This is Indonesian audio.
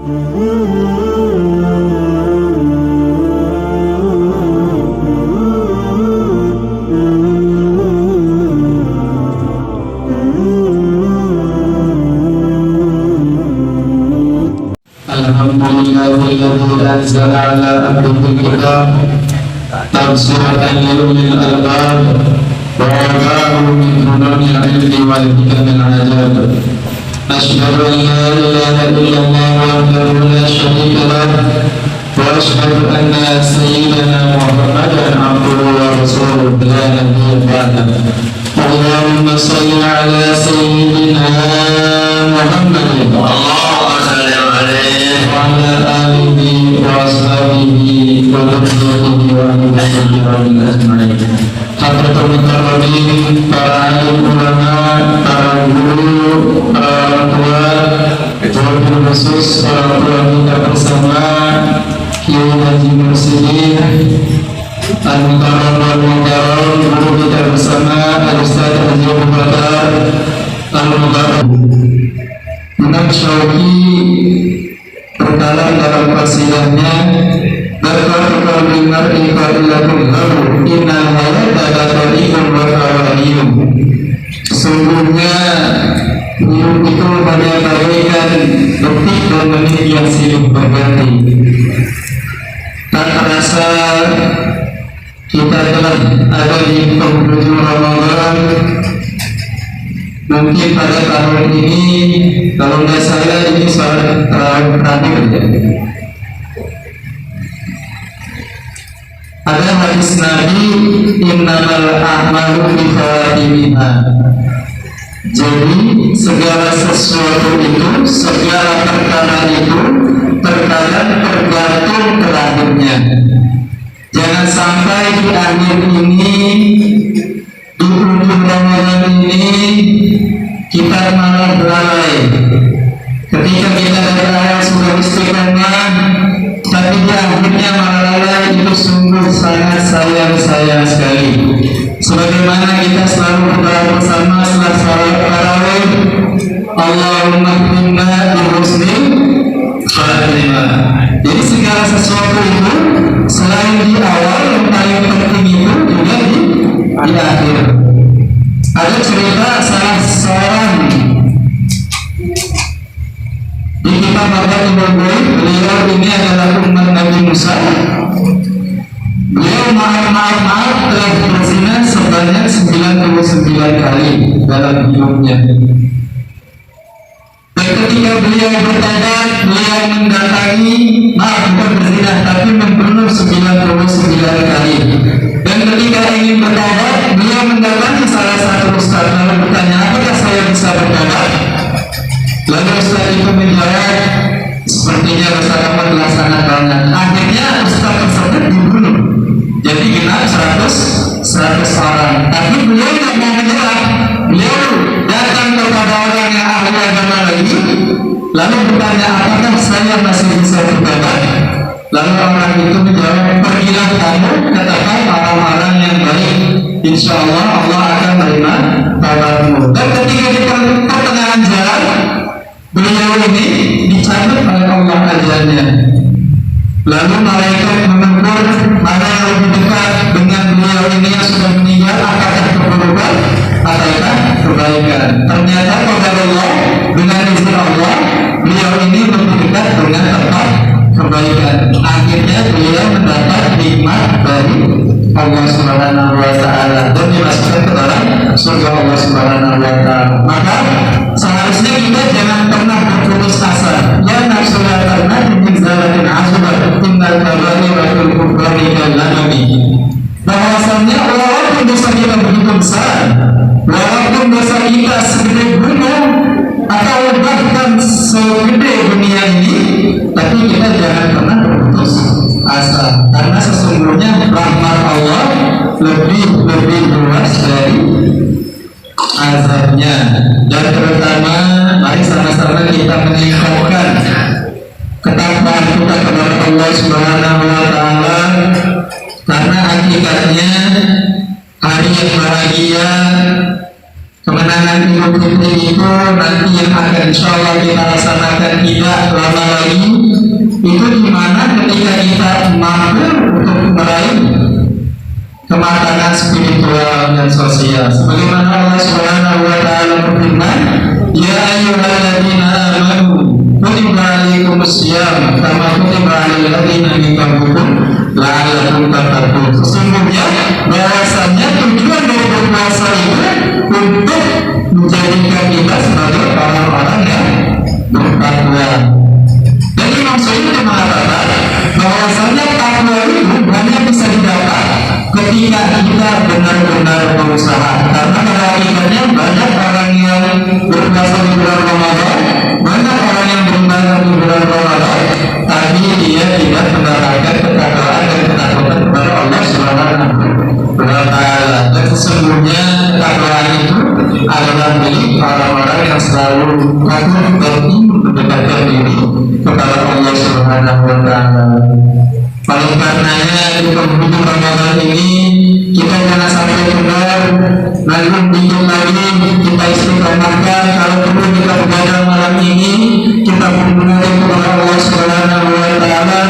أنزل على عبده الكتاب تبصرة لأولي الألباب ووقاه من فنون العلم والحكم العجاب. أشهد أن لا إله إلا الله وحده لا شريك له وأشهد أن سيدنا محمدا عبده ورسوله لا نبي بعده. اللهم صل على سيدنا محمد وعلى آله وأصحابه وذريته وأهل أجمعين. Hadratul mukarramin, para alim ulama, para guru, para orang tua, wabil khusus orang tua kita bersama Kiai Haji Mursyidin Al-Mukarram wal-Mukarram, guru kita bersama Al-Ustaz Haji Abu Bakar Al-Mukarram. Imam Syauqi terkalah dalam qasidahnya berkata dengar ikadilakum lahu innal hayata latarikum wa kawariyum. Sesungguhnya hidup itu banyak bagaikan detik dan menit yang silih berganti. Tak terasa kita telah ada di penghujung Ramadan. Mungkin pada tahun ini, kalau nggak salah ini salat tarawih terakhir ya. Ada hadis Nabi, innamal a'malu bikhawatimiha. Jadi segala sesuatu itu, segala perkara itu terkadang tergantung terakhirnya. Jangan sampai di akhir ini, di ujung Ramadan ini kita malah lalai. Ketika kita dari awal sudah istiqomah, tapi di akhirnya malah lalai, itu sungguh sangat sayang sekali. Sebagaimana kita selalu berdoa bersama setelah salat tarawih, Allahumma inna bihusni khatimah. Jadi segala sesuatu itu selain di awal, yang paling penting itu juga di akhir. Ada cerita salah seorang di kitab Al-Quran, beliau ini adalah umat Nabi Musa. Beliau maaf telah berzina sebanyak 99 kali dalam hidupnya. Dan ketika beliau bertobat, beliau mendatangi, bukan berzina, tapi membunuh 99 kali. Dan ketika ingin bertobat, beliau mendatangi salah satu ustaz, lalu bertanya, apakah saya bisa bertobat? Lalu ustaz itu menjawab, sepertinya Ustaz Ahmad melaksanakannya. Akhirnya ustaz tersebut dibunuh. Jadi genap 100 orang. Tapi beliau tidak mau menyerah. Beliau datang kepada orang yang ahli agama lagi, lalu bertanya, apakah saya masih bisa bertobat? Lalu orang itu menjawab, pergilah kamu, katakan orang-orang yang baik, insya Allah Allah akan menerima taubatmu. Dan ketika di pertengahan jalan, beliau ini dicabut oleh Allah ajalnya. Lalu malaikat menegur mana yang lebih dekat dengan beliau ini yang sudah meninggal, apakah keburukan ataukah kebaikan. Ternyata kepada Allah, dengan izin Allah, beliau ini lebih dekat dengan tempat kebaikan. Akhirnya beliau mendapat nikmat dari Allah Subhanahu wa Ta'ala dan dimasukkan ke dalam surga Allah Subhanahu wa Ta'ala. Maka seharusnya kita jangan pernah berputus asa. Ya nafsu la tarnah min zalatin azubat innal kabaira fil kufri kalami. Bahwasannya walaupun dosa kita begitu besar, walaupun dosa kita segede gunung atau bahkan segede dunia ini, tapi kita jangan pernah berputus asa, karena sesungguhnya rahmat Allah lebih luas dari azabnya. Dan terutama mari sama-sama kita meningkatkan ketakwaan kita kepada Allah Subhanahu wa Ta'ala, karena hakikatnya hari yang bahagia, kemenangan Idul Fitri itu nanti yang akan insya Allah kita laksanakan tidak lama lagi. kemudian sosial. Sebagaimana Allah Subhanahu wa taala berfirman, "Ya ayyuhalladzina amanu kutiba alaikumusiyam kama kutiba alal ladzina min qablikum la'allakum tattaqun." Sesungguhnya bahwasanya tujuan dari berpuasa itu untuk menjadikan kita sebagai orang-orang yang bertakwa. Dan Imam Suyuti mengatakan bahwasanya takwa itu hanya bisa didapat ketika kita benar-benar berusaha. Karena pada akhirnya banyak orang yang berpuasa di bulan Ramadan, banyak orang yang beribadah di bulan Ramadan, tapi dia tidak mendapatkan ketakwaan dan ketakutan kepada Allah Subhanahu wa taala. Dan sesungguhnya ketakwaan itu adalah milik orang-orang yang selalu takut dan ingin mendekatkan diri kepada Allah Subhanahu wa taala. Oleh karenanya di penghujung Ramadan ini kita jangan sampai benar, lalu dikit lagi kita istiqomahkan. Kalau perlu kita begadang malam ini, kita berdoa kepada Allah Subhanahu wa taala